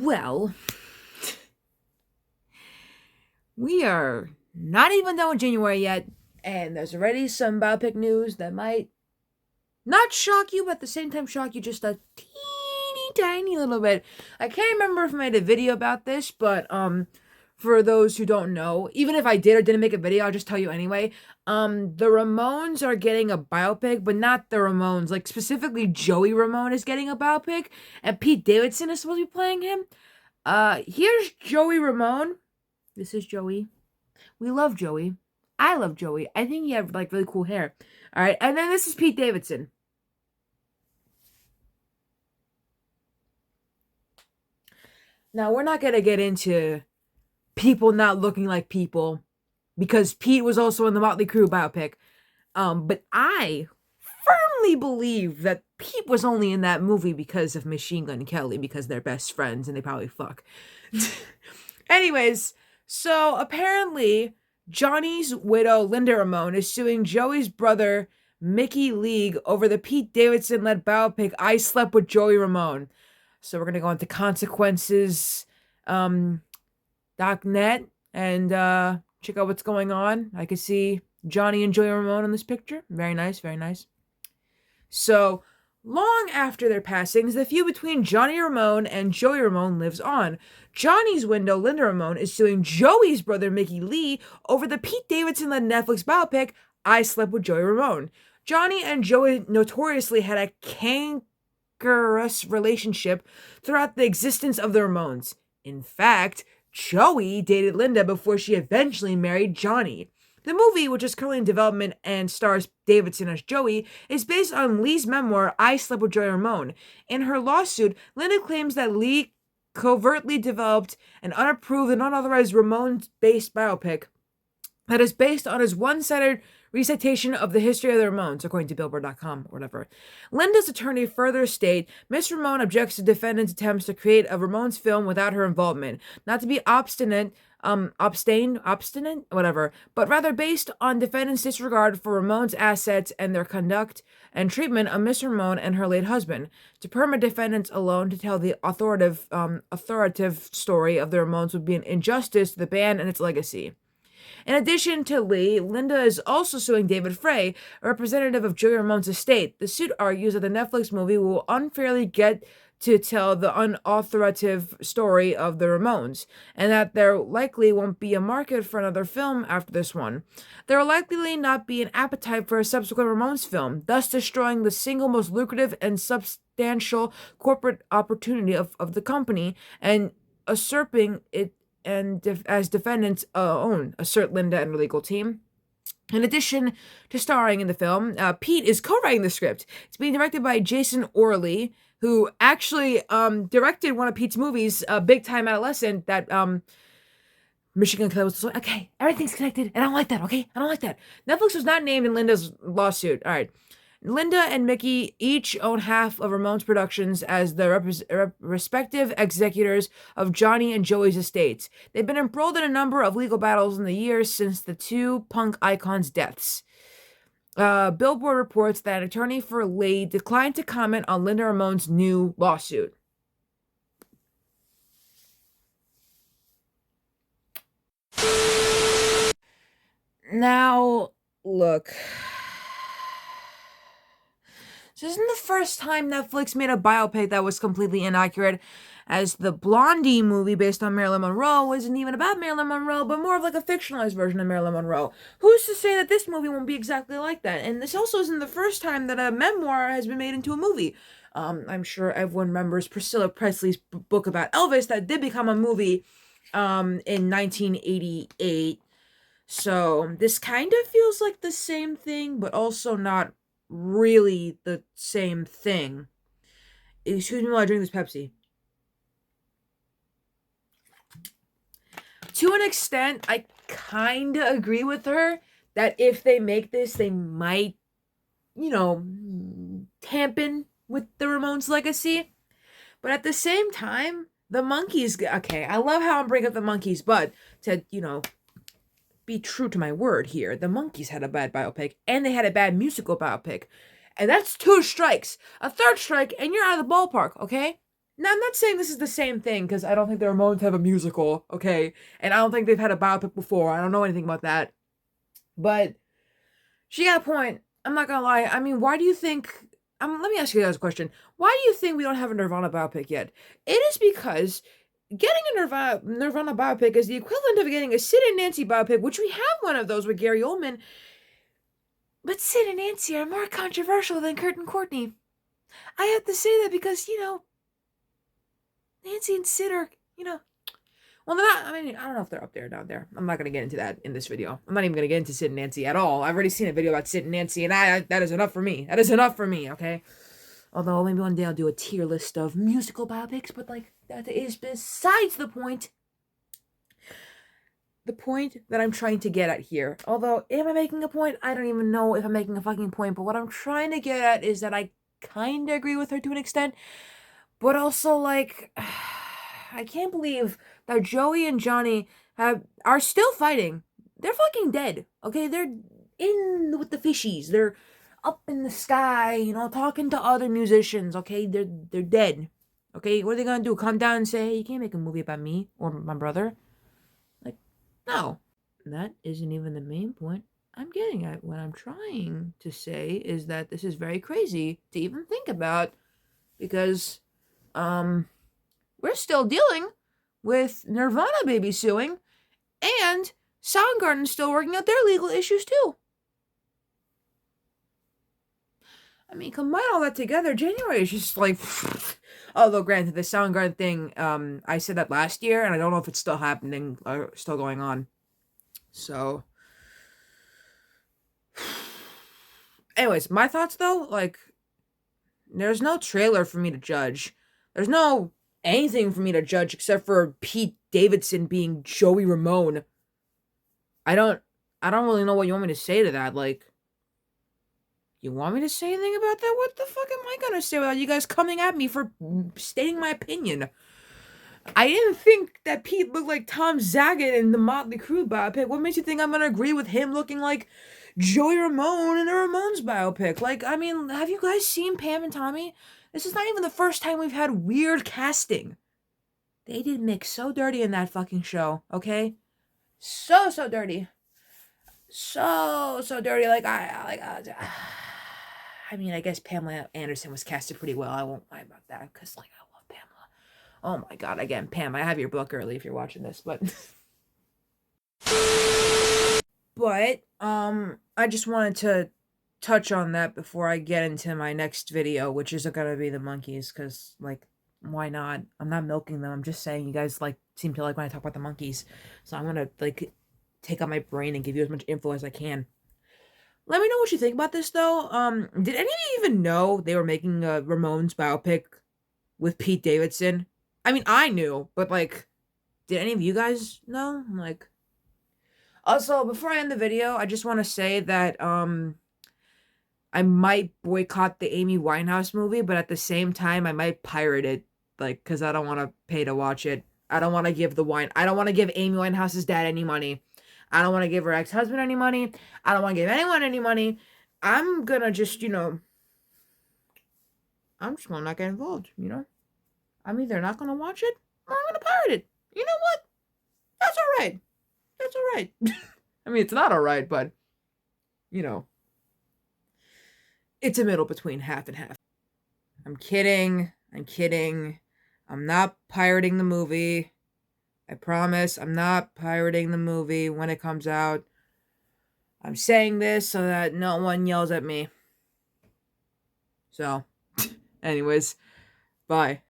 Well, we are not even done with January yet, and there's already some biopic news that might not shock you, but at the same time shock you just a teeny tiny little bit. I can't remember if I made a video about this, but for those who don't know, even if I did or didn't make a video, I'll just tell you anyway. The Ramones are getting a biopic, but not the Ramones. Like specifically, Joey Ramone is getting a biopic, and Pete Davidson is supposed to be playing him. Here's Joey Ramone. This is Joey. We love Joey. I love Joey. I think he had like really cool hair. All right, and then this is Pete Davidson. Now we're not gonna get into people not looking like people because Pete was also in the Motley Crue biopic. But I firmly believe that Pete was only in that movie because of Machine Gun Kelly, because they're best friends and they probably fuck. Anyways, so apparently Johnny's widow, Linda Ramone, is suing Joey's brother, Mickey League, over the Pete Davidson-led biopic I Slept with Joey Ramone. So we're going to go into consequences, .net, and check out what's going on. I can see Johnny and Joey Ramone in this picture. Very nice, very nice. So, long after their passings, the feud between Johnny Ramone and Joey Ramone lives on. Johnny's widow, Linda Ramone, is suing Joey's brother, Mickey Lee, over the Pete Davidson-led Netflix biopic, I Slept with Joey Ramone. Johnny and Joey notoriously had a cankerous relationship throughout the existence of the Ramones. In fact, Joey dated Linda before she eventually married Johnny. The movie, which is currently in development and stars Davidson as Joey, is based on Lee's memoir, I Slept with Joey Ramone. In her lawsuit, Linda claims that Lee covertly developed an unapproved and unauthorized Ramones-based biopic that is based on his one-sided recitation of the history of the Ramones, according to Billboard.com or whatever. Linda's attorney further state, Miss Ramone objects to defendant's attempts to create a Ramones film without her involvement, not to be obstinate, whatever, but rather based on defendant's disregard for Ramone's assets and their conduct and treatment of Miss Ramone and her late husband, to permit defendants alone to tell the authoritative story of the Ramones would be an injustice to the band and its legacy. In addition to Lee, Linda is also suing David Frey, a representative of Joey Ramone's estate. The suit argues that the Netflix movie will unfairly get to tell the unauthoritative story of the Ramones, and that there likely won't be a market for another film after this one. There will likely not be an appetite for a subsequent Ramones film, thus destroying the single most lucrative and substantial corporate opportunity of the company, and usurping it as defendants own, assert Linda and her legal team. In addition to starring in the film, Pete is co-writing the script. It's being directed by Jason Orley, who actually directed one of Pete's movies, Big Time Adolescent, that Michigan Kelly was like, okay, everything's connected, and I don't like that, okay? I don't like that. Netflix was not named in Linda's lawsuit. All right. Linda and Mickey each own half of Ramones Productions as the respective executors of Johnny and Joey's estates. They've been embroiled in a number of legal battles in the years since the two punk icons' deaths. Billboard reports that an attorney for Lee declined to comment on Linda Ramone's new lawsuit. Now, look. This isn't the first time Netflix made a biopic that was completely inaccurate, as the Blondie movie based on Marilyn Monroe wasn't even about Marilyn Monroe, but more of like a fictionalized version of Marilyn Monroe. Who's to say that this movie won't be exactly like that? And this also isn't the first time that a memoir has been made into a movie. I'm sure everyone remembers Priscilla Presley's book about Elvis that did become a movie in 1988. So this kind of feels like the same thing, but also not really the same thing. Excuse me while I drink this Pepsi. To an extent, I kind of agree with her that if they make this, they might, tampen with the Ramones' legacy. But at the same time, the Monkees, okay, I love how I'm bringing up the Monkees, but to, be true to my word here, the Monkees had a bad biopic, and they had a bad musical biopic. And that's 2 strikes. A third strike, and you're out of the ballpark, okay? Now, I'm not saying this is the same thing, because I don't think the Ramones have a musical, okay? And I don't think they've had a biopic before. I don't know anything about that. But she got a point. I'm not gonna lie. I mean, why do you think... let me ask you guys a question. Why do you think we don't have a Nirvana biopic yet? It is because getting a Nirvana biopic is the equivalent of getting a Sid and Nancy biopic, which we have one of those with Gary Oldman. But Sid and Nancy are more controversial than Kurt and Courtney. I have to say that because, Nancy and Sid are, well, they're not, I mean, I don't know if they're up there or down there. I'm not going to get into that in this video. I'm not even going to get into Sid and Nancy at all. I've already seen a video about Sid and Nancy, and that is enough for me. That is enough for me, okay? Although, maybe one day I'll do a tier list of musical biopics, but, that is besides the point. The point that I'm trying to get at here. Although, am I making a point? I don't even know if I'm making a fucking point, but what I'm trying to get at is that I kind of agree with her to an extent, but also, I can't believe that Joey and Johnny are still fighting. They're fucking dead, okay? They're in with the fishies. They're up in the sky, talking to other musicians, okay? They're dead, okay? What are they gonna do? Come down and say, hey, you can't make a movie about me or my brother? No. That isn't even the main point I'm getting at. What I'm trying to say is that this is very crazy to even think about, because we're still dealing with Nirvana baby suing, and Soundgarden's still working out their legal issues too. I mean, combine all that together, January is just although granted, the Soundgarden thing, I said that last year, and I don't know if it's still happening or still going on. So, anyways, my thoughts though, there's no trailer for me to judge. There's no anything for me to judge except for Pete Davidson being Joey Ramone. I don't really know what you want me to say to that. You want me to say anything about that? What the fuck am I gonna say without you guys coming at me for stating my opinion? I didn't think that Pete looked like Tom Zagat in the Motley Crue biopic. What makes you think I'm gonna agree with him looking like Joey Ramone in the Ramones biopic? I mean, have you guys seen Pam and Tommy? This is not even the first time we've had weird casting. They did Mick so dirty in that fucking show, okay? So dirty. So dirty. I mean, I guess Pamela Anderson was casted pretty well. I won't lie about that, because, I love Pamela. Oh my god, again, Pam, I have your book early if you're watching this, but... But, I just wanted to touch on that before I get into my next video, which is gonna be the monkeys, because, why not? I'm not milking them, I'm just saying you guys, seem to like when I talk about the monkeys, so I'm gonna, take out my brain and give you as much info as I can. Let me know what you think about this, though. Did any of you even know they were making a Ramones biopic with Pete Davidson? I mean, I knew, but, did any of you guys know? Also, before I end the video, I just want to say that, I might boycott the Amy Winehouse movie, but at the same time, I might pirate it, because I don't want to pay to watch it. I don't want to give I don't want to give Amy Winehouse's dad any money. I don't want to give her ex-husband any money. I don't want to give anyone any money. I'm gonna just, I'm just gonna not get involved, I'm either not gonna watch it, or I'm gonna pirate it. You know what? That's alright. That's alright. I mean, it's not alright, but, it's a middle between half and half. I'm kidding. I'm not pirating the movie. I promise I'm not pirating the movie when it comes out. I'm saying this so that no one yells at me. So, anyways, bye.